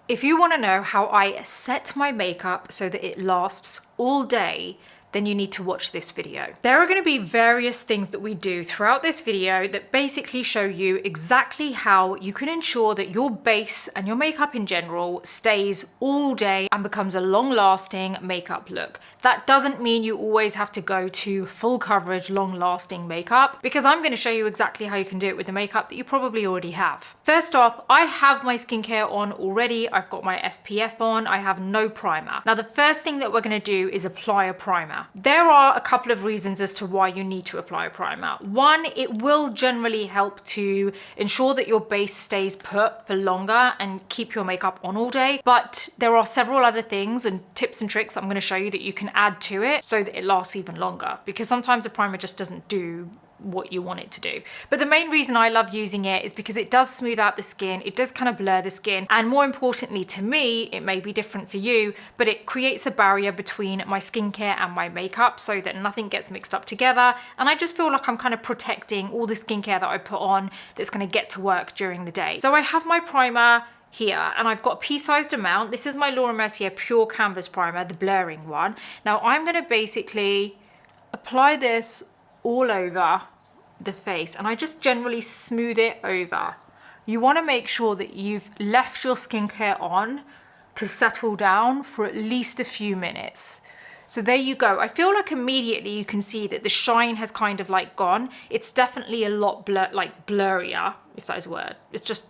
If you want to know how I set my makeup so that it lasts all day, then you need to watch this video. There are going to be various things that we do throughout this video that basically show you exactly how you can ensure that your base and your makeup in general stays all day and becomes a long-lasting makeup look. That doesn't mean you always have to go to full coverage, long-lasting makeup, because I'm going to show you exactly how you can do it with the makeup that you probably already have. First off, I have my skincare on already. I've got my SPF on. I have no primer. Now, the first thing that we're going to do is apply a primer. There are a couple of reasons as to why you need to apply a primer. One, it will generally help to ensure that your base stays put for longer and keep your makeup on all day. But there are several other things and tips and tricks that I'm going to show you that you can add to it so that it lasts even longer, because sometimes a primer just doesn't do what you want it to do. But the main reason I love using it is because it does smooth out the skin, it does kind of blur the skin, and more importantly to me, it may be different for you, but it creates a barrier between my skincare and my makeup so that nothing gets mixed up together, and I just feel like I'm kind of protecting all the skincare that I put on that's going to get to work during the day. So I have my primer here, and I've got a pea-sized amount. This is my Laura Mercier Pure Canvas Primer, the blurring one. Now I'm going to basically apply this all over the face, and I just generally smooth it over. You want to make sure that you've left your skincare on to settle down for at least a few minutes. So there you go. I feel like immediately you can see that the shine has kind of like gone. It's definitely a lot blurrier, if that is a word. It's just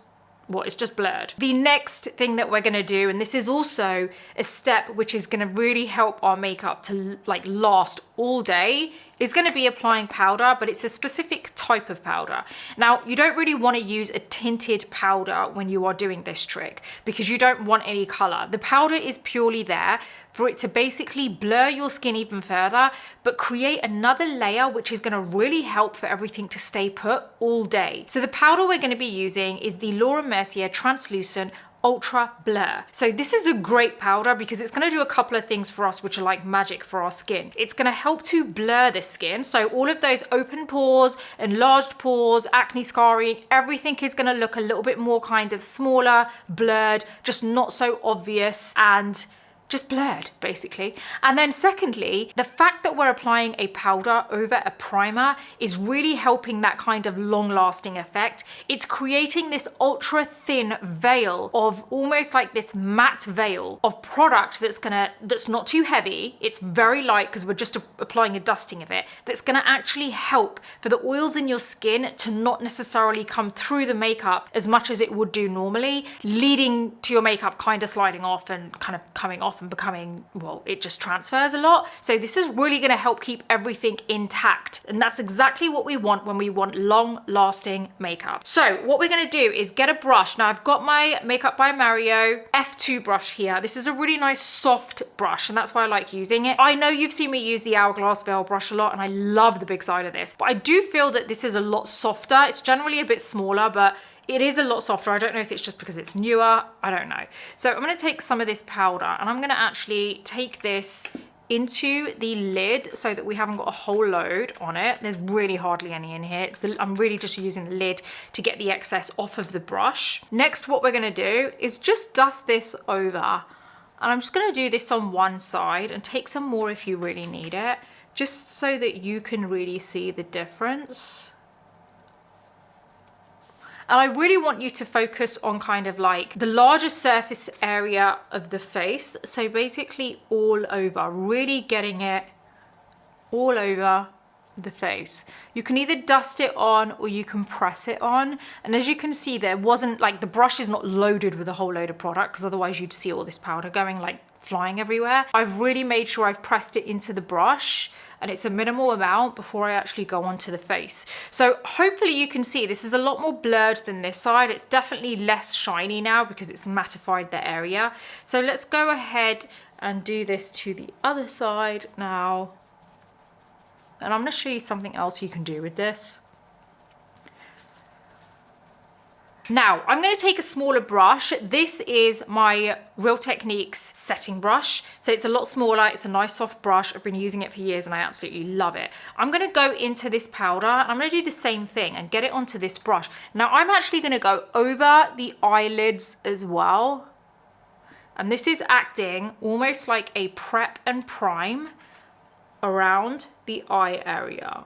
blurred. The next thing that we're gonna do, and this is also a step which is gonna really help our makeup to like last all day, is gonna be applying powder, but it's a specific type of powder. Now, you don't really wanna use a tinted powder when you are doing this trick because you don't want any color. The powder is purely there for it to basically blur your skin even further, but create another layer which is gonna really help for everything to stay put all day. So the powder we're gonna be using is the Laura Mercier Translucent Ultra Blur. So this is a great powder because it's going to do a couple of things for us which are like magic for our skin. It's going to help to blur the skin, so all of those open pores, enlarged pores, acne scarring, everything is going to look a little bit more kind of smaller, blurred, just not so obvious, and just blurred basically. And then secondly, the fact that we're applying a powder over a primer is really helping that kind of long lasting effect. It's creating this ultra thin veil of almost like this matte veil of product that's not too heavy. It's very light because we're just applying a dusting of it. That's gonna actually help for the oils in your skin to not necessarily come through the makeup as much as it would do normally, leading to your makeup kind of sliding off and kind of coming off and becoming, well, it just transfers a lot. So this is really going to help keep everything intact, and that's exactly what we want when we want long lasting makeup. So what we're going to do is get a brush. Now I've got my Makeup by Mario F2 brush here. This is a really nice soft brush, and that's why I like using it. I know you've seen me use the Hourglass Veil brush a lot, and I love the big side of this, but I do feel that this is a lot softer. It's generally a bit smaller, but it is a lot softer. I don't know if it's just because it's newer, I don't know. So I'm gonna take some of this powder and I'm gonna actually take this into the lid so that we haven't got a whole load on it. There's really hardly any in here. I'm really just using the lid to get the excess off of the brush. Next, what we're gonna do is just dust this over. And I'm just gonna do this on one side and take some more if you really need it, just so that you can really see the difference. And I really want you to focus on kind of like the larger surface area of the face. So basically all over, really getting it all over the face. You can either dust it on or you can press it on. And as you can see, there wasn't like, the brush is not loaded with a whole load of product because otherwise you'd see all this powder going like flying everywhere. I've really made sure I've pressed it into the brush, and it's a minimal amount before I actually go onto the face. So hopefully you can see this is a lot more blurred than this side. It's definitely less shiny now because it's mattified the area. So let's go ahead and do this to the other side now. And I'm gonna show you something else you can do with this. Now, I'm going to take a smaller brush. This is my Real Techniques setting brush. So it's a lot smaller. It's a nice soft brush. I've been using it for years and I absolutely love it. I'm going to go into this powder and I'm going to do the same thing and get it onto this brush. Now, I'm actually going to go over the eyelids as well. And this is acting almost like a prep and prime around the eye area.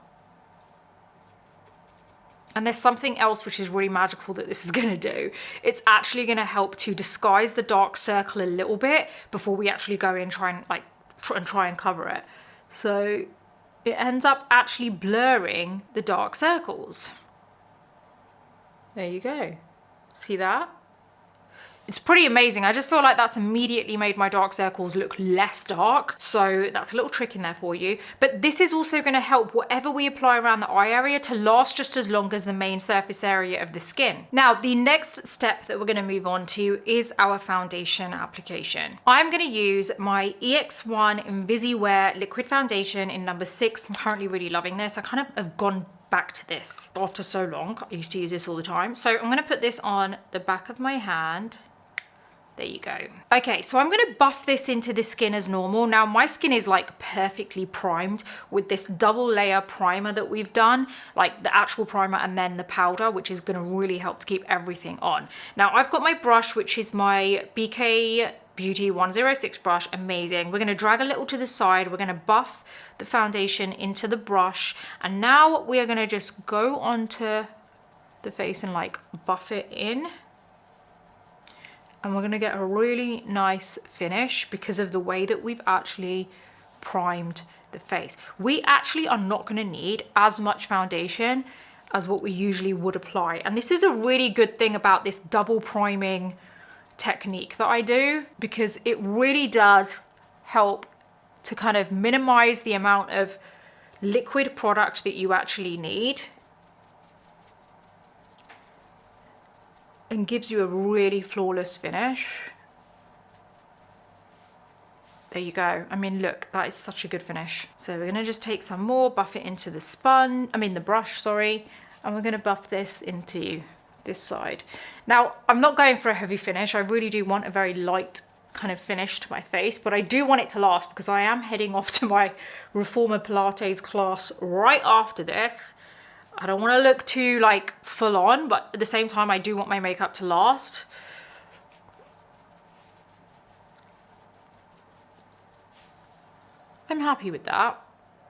And there's something else which is really magical that this is going to do. It's actually going to help to disguise the dark circle a little bit before we actually go in try and cover it. So it ends up actually blurring the dark circles. There you go. See that? It's pretty amazing. I just feel like that's immediately made my dark circles look less dark. So that's a little trick in there for you. But this is also going to help whatever we apply around the eye area to last just as long as the main surface area of the skin. Now, the next step that we're going to move on to is our foundation application. I'm going to use my EX1 Invisiwear Liquid Foundation in number 6. I'm currently really loving this. I kind of have gone back to this after so long. I used to use this all the time. So I'm going to put this on the back of my hand. There you go. Okay, so I'm going to buff this into the skin as normal. Now, my skin is like perfectly primed with this double layer primer that we've done, like the actual primer and then the powder, which is going to really help to keep everything on. Now, I've got my brush, which is my BK Beauty 106 brush. Amazing. We're going to drag a little to the side. We're going to buff the foundation into the brush. And now we are going to just go onto the face and like buff it in. And we're going to get a really nice finish because of the way that we've actually primed the face. We actually are not going to need as much foundation as what we usually would apply. And this is a really good thing about this double priming technique that I do, because it really does help to kind of minimize the amount of liquid product that you actually need, and gives you a really flawless finish. There you go. I mean, look, that is such a good finish. So we're gonna just take some more, buff it into the brush, sorry, and we're gonna buff this into this side. Now, I'm not going for a heavy finish. I really do want a very light kind of finish to my face, but I do want it to last because I am heading off to my Reformer Pilates class right after this. I don't want to look too like full on, but at the same time, I do want my makeup to last. I'm happy with that.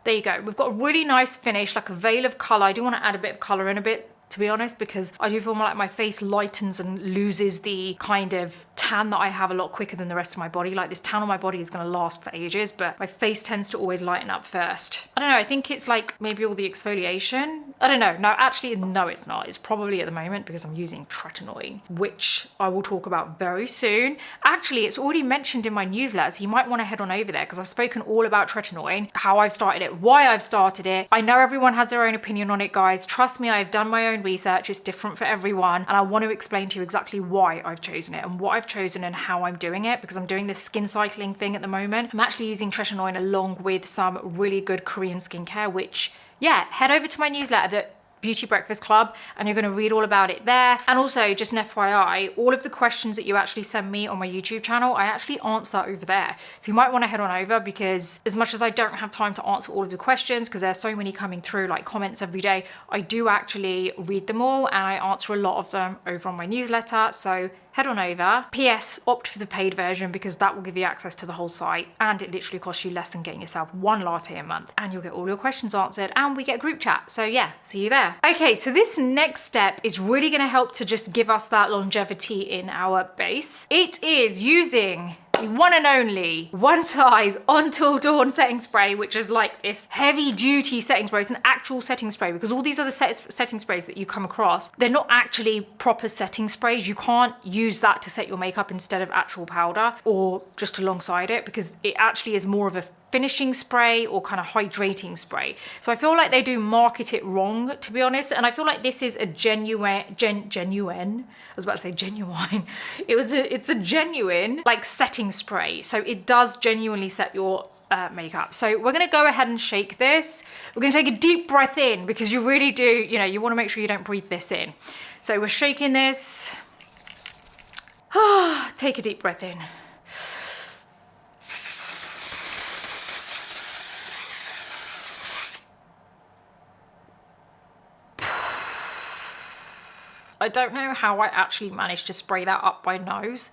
There you go. We've got a really nice finish, like a veil of color. I do want to add a bit of color in a bit, to be honest, because I do feel like my face lightens and loses the kind of tan that I have a lot quicker than the rest of my body. Like, this tan on my body is going to last for ages, but my face tends to always lighten up first. I don't know, I think it's like maybe all the exfoliation. I don't know. No, actually, no, it's not. It's probably at the moment because I'm using tretinoin, which I will talk about very soon. Actually, it's already mentioned in my newsletter, so you might want to head on over there because I've spoken all about tretinoin, how I've started it, why I've started it. I know everyone has their own opinion on it, guys. Trust me, I've done my own research. It's different for everyone, and I want to explain to you exactly why I've chosen it and what I've chosen and how I'm doing it, because I'm doing this skin cycling thing at the moment. I'm actually using tretinoin along with some really good Korean skincare, which, yeah, head over to my newsletter, the Beauty Breakfast Club, and you're going to read all about it there. And also, just an FYI, all of the questions that you actually send me on my YouTube channel, I actually answer over there. So you might want to head on over, because as much as I don't have time to answer all of the questions, because there's so many coming through like comments every day, I do actually read them all and I answer a lot of them over on my newsletter. So head on over. PS, opt for the paid version because that will give you access to the whole site, and it literally costs you less than getting yourself one latte a month, and you'll get all your questions answered, and we get a group chat. So yeah, see you there. Okay, so this next step is really going to help to just give us that longevity in our base. It is using the one and only One Size Until Dawn setting spray, which is like this heavy duty setting spray. It's an actual setting spray, because all these other setting sprays that you come across, they're not actually proper setting sprays. You can't use that to set your makeup instead of actual powder or just alongside it, because it actually is more of a finishing spray or kind of hydrating spray. So I feel like they do market it wrong, to be honest. And I feel like this is a genuine, I was about to say genuine. It's a genuine like setting spray. So it does genuinely set your makeup. So we're gonna go ahead and shake this. We're gonna take a deep breath in, because you really do, you know, you wanna make sure you don't breathe this in. So we're shaking this. Take a deep breath in. I don't know how I actually managed to spray that up my nose,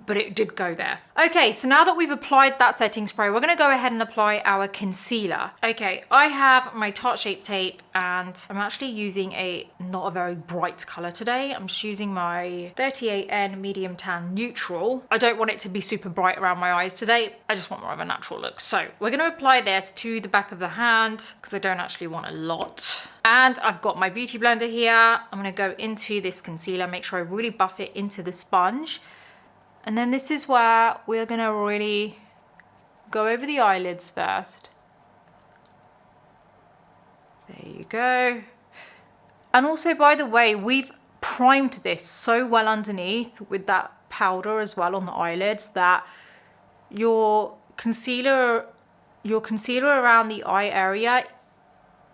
but it did go there. Okay, so now that we've applied that setting spray, we're gonna go ahead and apply our concealer. Okay, I have my Tarte Shape Tape and I'm actually using not a very bright color today. I'm just using my 38N Medium Tan Neutral. I don't want it to be super bright around my eyes today. I just want more of a natural look. So we're gonna apply this to the back of the hand because I don't actually want a lot. And I've got my beauty blender here. I'm gonna go into this concealer, make sure I really buff it into the sponge. And then this is where we're gonna really go over the eyelids first. There you go. And also, by the way, we've primed this so well underneath with that powder as well on the eyelids that your concealer around the eye area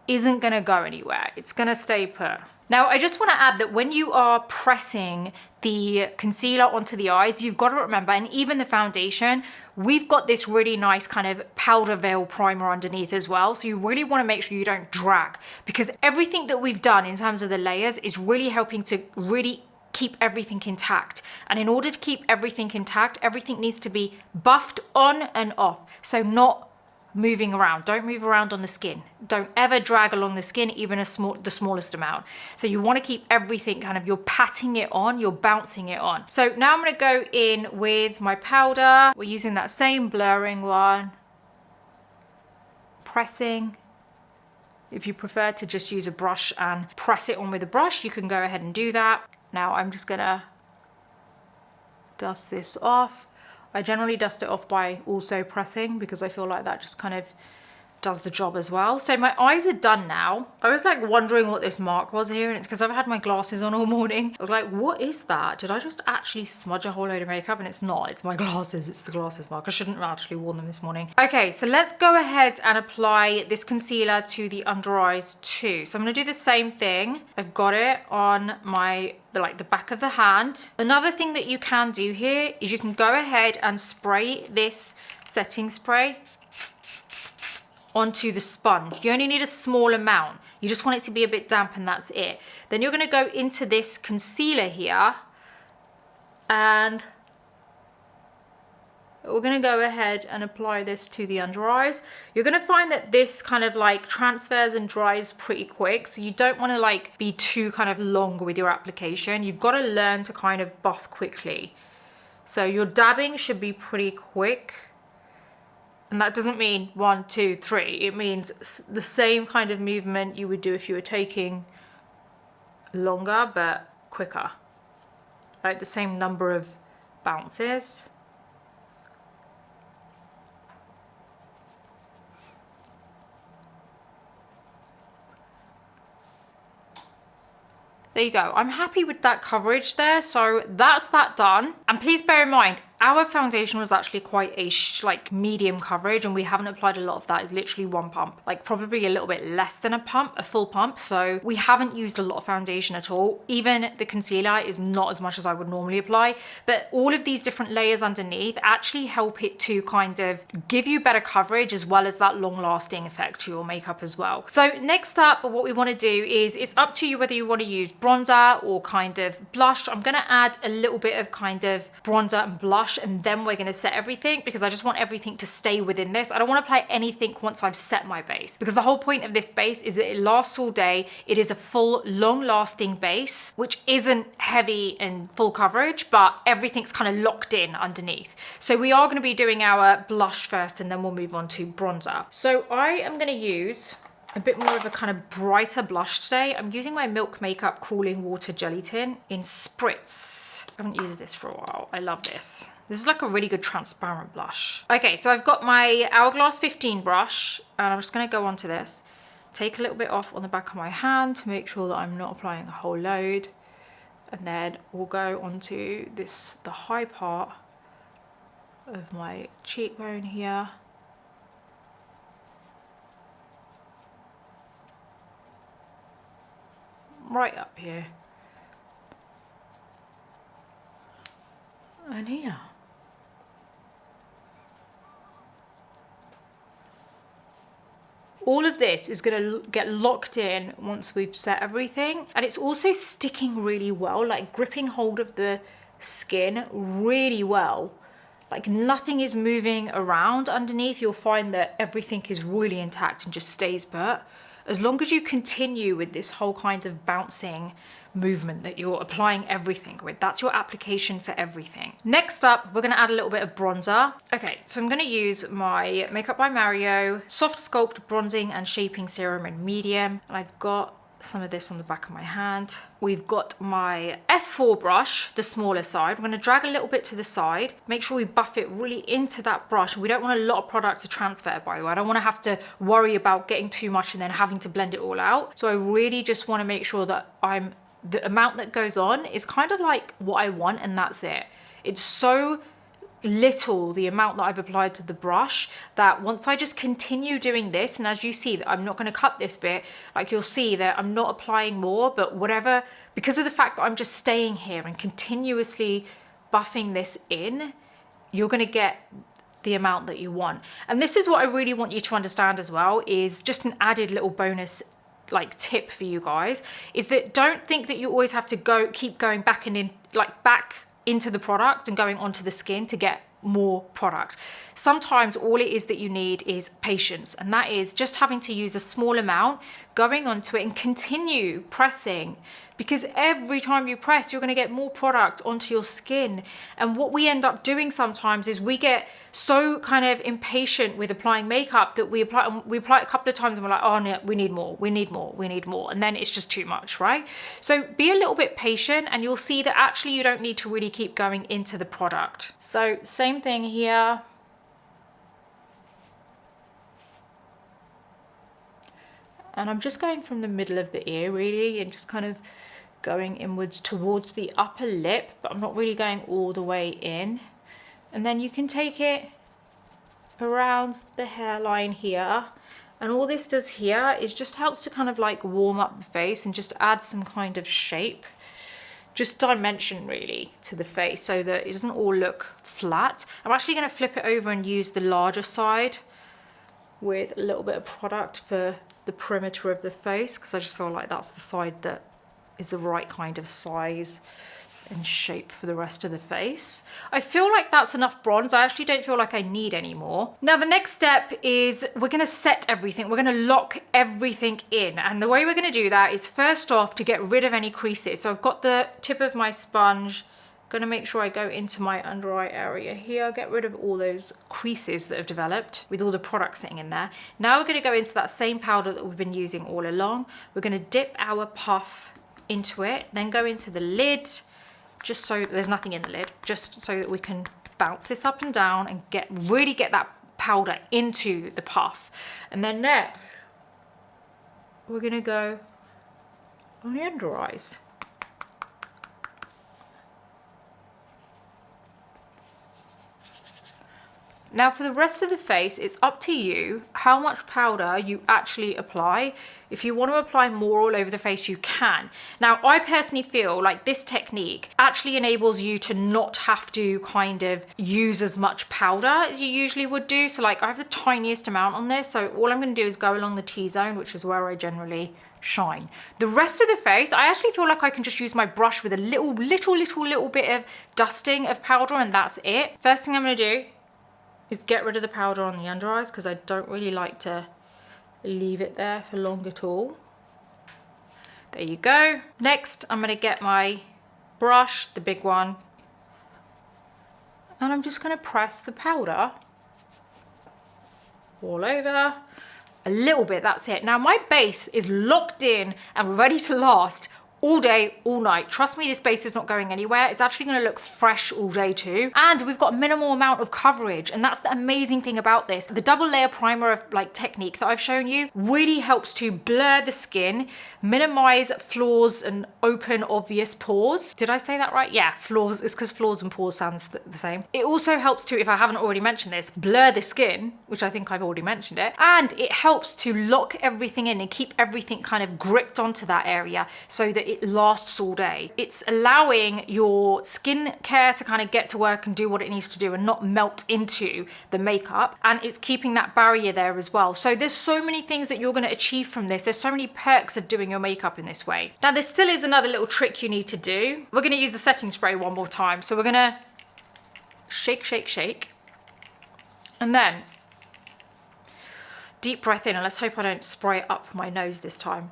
isn't gonna go anywhere. It's gonna stay put. Now, I just want to add that when you are pressing the concealer onto the eyes, you've got to remember, and even the foundation, we've got this really nice kind of powder veil primer underneath as well. So you really want to make sure you don't drag, because everything that we've done in terms of the layers is really helping to really keep everything intact. And in order to keep everything intact, everything needs to be buffed on and off. So not moving around. Don't move around on the skin. Don't ever drag along the skin, even the smallest amount. So you want to keep everything kind of, you're patting it on, you're bouncing it on. So now I'm going to go in with my powder. We're using that same blurring one. Pressing. If you prefer to just use a brush and press it on with a brush, you can go ahead and do that. Now I'm just going to dust this off. I generally dust it off by also pressing because I feel like that just kind of does the job as well. So my eyes are done now. I was like wondering what this mark was here, and it's because I've had my glasses on all morning. I was like, what is that? Did I just actually smudge a whole load of makeup? And it's not, it's my glasses. It's the glasses mark. I shouldn't have actually worn them this morning. Okay, so let's go ahead and apply this concealer to the under eyes too. So I'm gonna do the same thing. I've got it on my the back of the hand. Another thing that you can do here is you can go ahead and spray this setting spray onto the sponge. You only need a small amount. You just want it to be a bit damp and that's it. Then you're gonna go into this concealer here and we're gonna go ahead and apply this to the under eyes. You're gonna find that this kind of like transfers and dries pretty quick. So you don't wanna like be too kind of long with your application. You've gotta learn to kind of buff quickly. So your dabbing should be pretty quick. And that doesn't mean 1, 2, 3. It means the same kind of movement you would do if you were taking longer, but quicker. Like the same number of bounces. There you go. I'm happy with that coverage there. So that's that done. And please bear in mind, our foundation was actually quite a medium coverage, and we haven't applied a lot of that. It's literally one pump, like probably a little bit less than a full pump. So we haven't used a lot of foundation at all. Even the concealer is not as much as I would normally apply, but all of these different layers underneath actually help it to kind of give you better coverage as well as that long lasting effect to your makeup as well. So next up, what we want to do is, it's up to you whether you want to use bronzer or kind of blush. I'm going to add a little bit of kind of bronzer and blush, and then we're going to set everything because I just want everything to stay within this. I don't want to apply anything once I've set my base, because the whole point of this base is that it lasts all day. It is a full long lasting base, which isn't heavy and full coverage, but everything's kind of locked in underneath. So we are going to be doing our blush first, and then we'll move on to bronzer. So I am going to use a bit more of a kind of brighter blush today. I'm using my Milk Makeup Cooling Water Jelly Tint in Spritz. I haven't used this for a while. I love this. This is like a really good transparent blush. Okay, so I've got my Hourglass 15 brush, and I'm just gonna go onto this. Take a little bit off on the back of my hand to make sure that I'm not applying a whole load. And then we'll go onto this, the high part of my cheekbone here. Right up here. And here. All of this is going to get locked in once we've set everything, and it's also sticking really well, like gripping hold of the skin really well. Like nothing is moving around underneath. You'll find that everything is really intact and just stays put. As long as you continue with this whole kind of bouncing movement that you're applying everything with, that's your application for everything. Next up, we're gonna add a little bit of bronzer. Okay, so I'm gonna use my Makeup by Mario Soft Sculpt Bronzing and Shaping Serum in medium. And I've got some of this on the back of my hand. We've got my F4 brush, the smaller side. I'm going to drag a little bit to the side, make sure we buff it really into that brush. We don't want a lot of product to transfer, by the way. I don't want to have to worry about getting too much and then having to blend it all out. So I really just want to make sure that the amount that goes on is kind of like what I want, and that's it. It's so little, the amount that I've applied to the brush, that once I just continue doing this, and as you see that I'm not going to cut this bit, like you'll see that I'm not applying more, but whatever, because of the fact that I'm just staying here and continuously buffing this in, you're going to get the amount that you want. And this is what I really want you to understand as well, is just an added little bonus like tip for you guys, is that don't think that you always have to keep going back and in, like back into the product and going onto the skin to get more product. Sometimes all it is that you need is patience, and that is just having to use a small amount, going onto it and continue pressing, because every time you press, you're going to get more product onto your skin. And what we end up doing sometimes is we get so kind of impatient with applying makeup that we apply it a couple of times and we're like, oh no, we need more, and then it's just too much, right? So be a little bit patient and you'll see that actually you don't need to really keep going into the product. So same thing here. And I'm just going from the middle of the ear really, and just kind of going inwards towards the upper lip, but I'm not really going all the way in. And then you can take it around the hairline here. And all this does here is just helps to kind of like warm up the face and just add some kind of shape, just dimension really to the face, so that it doesn't all look flat. I'm actually going to flip it over and use the larger side with a little bit of product for the perimeter of the face, because I just feel like that's the side that is the right kind of size and shape for the rest of the face. I feel like that's enough bronze. I actually don't feel like I need any more. Now the next step is we're going to set everything. We're going to lock everything in, and the way we're going to do that is first off to get rid of any creases. So I've got the tip of my sponge, going to make sure I go into my under eye area here, get rid of all those creases that have developed with all the product sitting in there. Now we're going to go into that same powder that we've been using all along. We're going to dip our puff into it, then go into the lid, just so there's nothing in the lid, just so that we can bounce this up and down and really get that powder into the puff. And then there, we're going to go on the under eyes. Now for the rest of the face, it's up to you how much powder you actually apply. If you want to apply more all over the face, you can. Now, I personally feel like this technique actually enables you to not have to kind of use as much powder as you usually would do. So like I have the tiniest amount on this. So all I'm going to do is go along the T-zone, which is where I generally shine. The rest of the face, I actually feel like I can just use my brush with a little bit of dusting of powder, and that's it. First thing I'm going to do is get rid of the powder on the under eyes, because I don't really like to leave it there for long at all. There you go. Next, I'm going to get my brush, the big one, and I'm just going to press the powder all over. A little bit, that's it. Now my base is locked in and ready to last all day, all night. Trust me, this base is not going anywhere. It's actually going to look fresh all day too. And we've got a minimal amount of coverage, and that's the amazing thing about this. The double layer primer of like technique that I've shown you really helps to blur the skin, minimize flaws and open obvious pores. Did I say that right? Yeah, flaws. It's because flaws and pores sounds the same. It also helps to, if I haven't already mentioned this, blur the skin, which I think I've already mentioned it. And it helps to lock everything in and keep everything kind of gripped onto that area, so that that it lasts all day. It's allowing your skin care to kind of get to work and do what it needs to do and not melt into the makeup. And it's keeping that barrier there as well. So there's so many things that you're going to achieve from this. There's so many perks of doing your makeup in this way. Now there still is another little trick you need to do. We're going to use the setting spray one more time. So we're going to shake, shake, shake. And then deep breath in, and let's hope I don't spray it up my nose this time.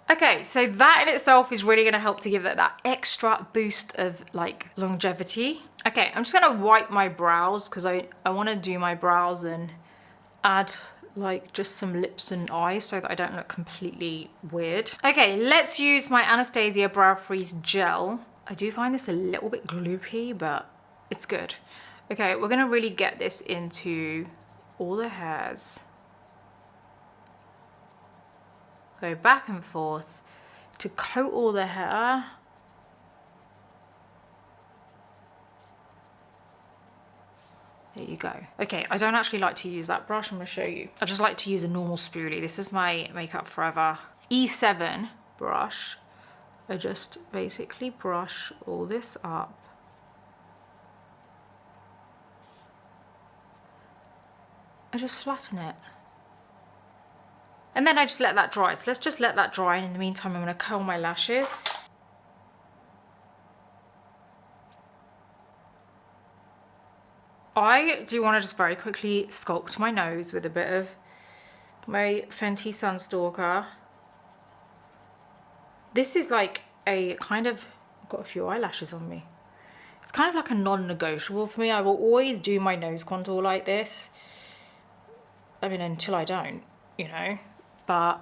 Okay, so that in itself is really going to help to give it that extra boost of like longevity. Okay, I'm just going to wipe my brows because I want to do my brows and add like just some lips and eyes so that I don't look completely weird. Okay, let's use my Anastasia Brow Freeze Gel. I do find this a little bit gloopy, but it's good. Okay, we're gonna really get this into all the hairs. Go back and forth to coat all the hair. There you go. Okay, I don't actually like to use that brush. I'm gonna show you. I just like to use a normal spoolie. This is my Makeup Forever E7 brush. I just basically brush all this up. I just flatten it. And then I just let that dry. So let's just let that dry. And in the meantime, I'm gonna curl my lashes. I do want to just very quickly sculpt my nose with a bit of my Fenty Sunstalker. This is like a kind of, I've got a few eyelashes on me. It's kind of like a non-negotiable for me. I will always do my nose contour like this. I mean, until I don't, you know, but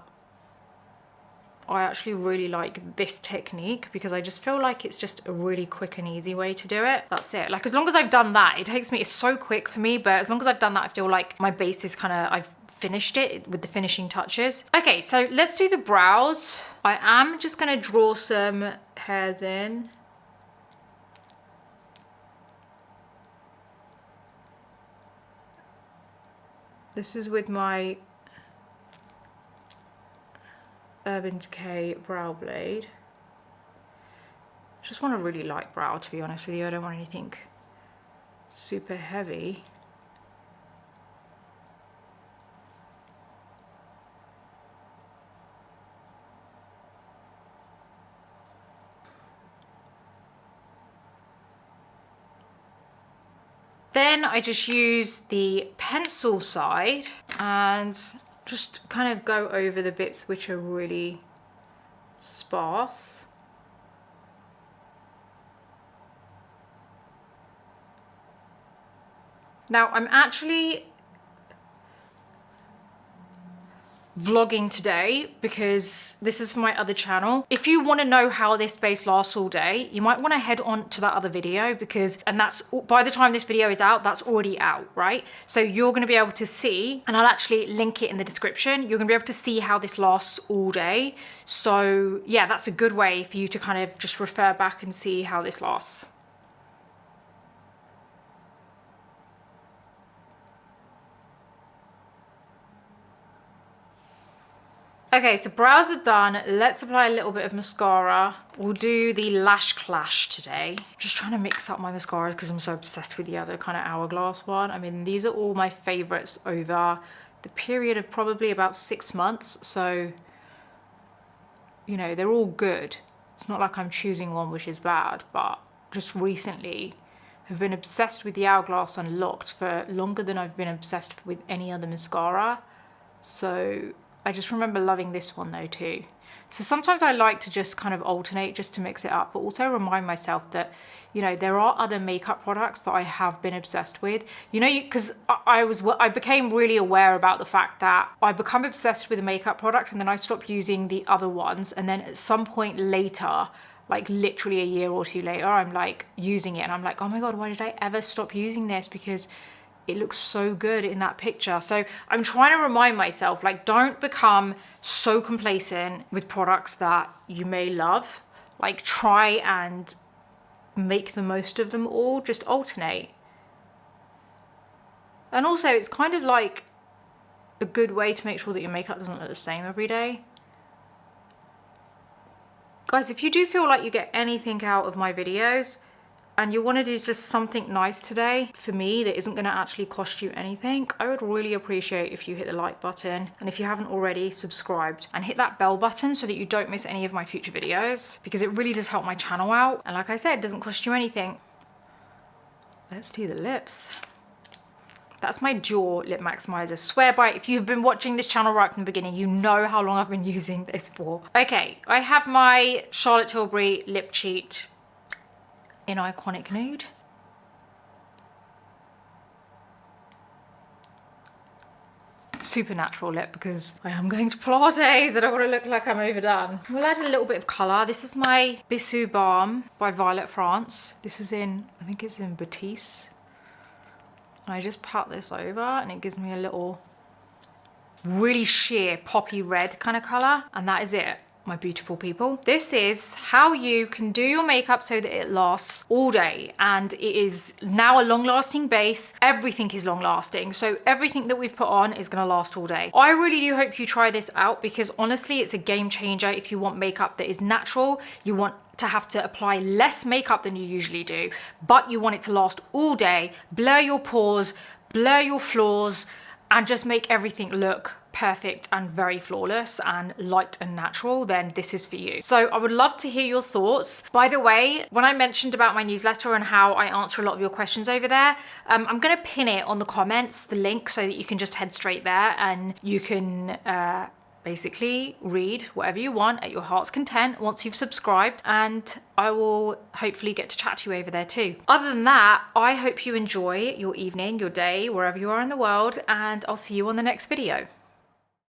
I actually really like this technique because I just feel like it's just a really quick and easy way to do it. That's it. Like as long as I've done that, it takes me, it's so quick for me, but as long as I've done that, I feel like my base is kind of, I've finished it with the finishing touches. Okay, so let's do the brows. I am just gonna draw some hairs in. This is with my Urban Decay brow blade. Just want a really light brow, to be honest with you. I don't want anything super heavy. Then I just use the pencil side and just kind of go over the bits which are really sparse. Now I'm actually vlogging today because this is for my other channel. If you want to know how this base lasts all day, you might want to head on to that other video because, and that's, by the time this video is out, that's already out, right? So you're going to be able to see, and I'll actually link it in the description, you're going to be able to see how this lasts all day. So yeah, that's a good way for you to kind of just refer back and see how this lasts. Okay, so brows are done. Let's apply a little bit of mascara. We'll do the Lash Clash today. I'm just trying to mix up my mascaras because I'm so obsessed with the other kind of Hourglass one. I mean, these are all my favorites over the period of probably about 6 months. So, you know, they're all good. It's not like I'm choosing one which is bad, but just recently have been obsessed with the Hourglass Unlocked for longer than I've been obsessed with any other mascara. So I just remember loving this one though too. So sometimes I like to just kind of alternate just to mix it up, but also remind myself that, you know, there are other makeup products that I have been obsessed with. You know, because I became really aware about the fact that I become obsessed with a makeup product and then I stop using the other ones. And then at some point later, like literally a year or two later, I'm like using it and I'm like, oh my God, why did I ever stop using this? Because it looks so good in that picture. So I'm trying to remind myself, like, don't become so complacent with products that you may love. Like, try and make the most of them all. Just alternate. And also it's kind of like a good way to make sure that your makeup doesn't look the same every day. Guys, if you do feel like you get anything out of my videos and you want to do just something nice today for me that isn't going to actually cost you anything, I would really appreciate if you hit the like button, and if you haven't already, subscribed and hit that bell button so that you don't miss any of my future videos, because it really does help my channel out. And like I said, it doesn't cost you anything. Let's do the lips. That's my Jaw Lip Maximizer. Swear by it, if you've been watching this channel right from the beginning, you know how long I've been using this for. Okay, I have my Charlotte Tilbury Lip Cheat in Iconic Nude. Supernatural lip because I am going to Pilates. I don't want to look like I'm overdone. We'll add a little bit of colour. This is my Bisou Balm by Violet France. This is in, I think it's in Batiste. And I just pat this over and it gives me a little really sheer poppy red kind of colour. And that is it, my beautiful people. This is how you can do your makeup so that it lasts all day, and it is now a long-lasting base. Everything is long-lasting, so everything that we've put on is going to last all day. I really do hope you try this out, because honestly it's a game changer. If you want makeup that is natural, you want to have to apply less makeup than you usually do, but you want it to last all day, blur your pores, blur your flaws, and just make everything look perfect and very flawless and light and natural, then this is for you. So I would love to hear your thoughts. By the way, when I mentioned about my newsletter and how I answer a lot of your questions over there, I'm going to pin it on the comments, the link, so that you can just head straight there and you can basically read whatever you want at your heart's content once you've subscribed, and I will hopefully get to chat to you over there too. Other than that, I hope you enjoy your evening, your day, wherever you are in the world, and I'll see you on the next video.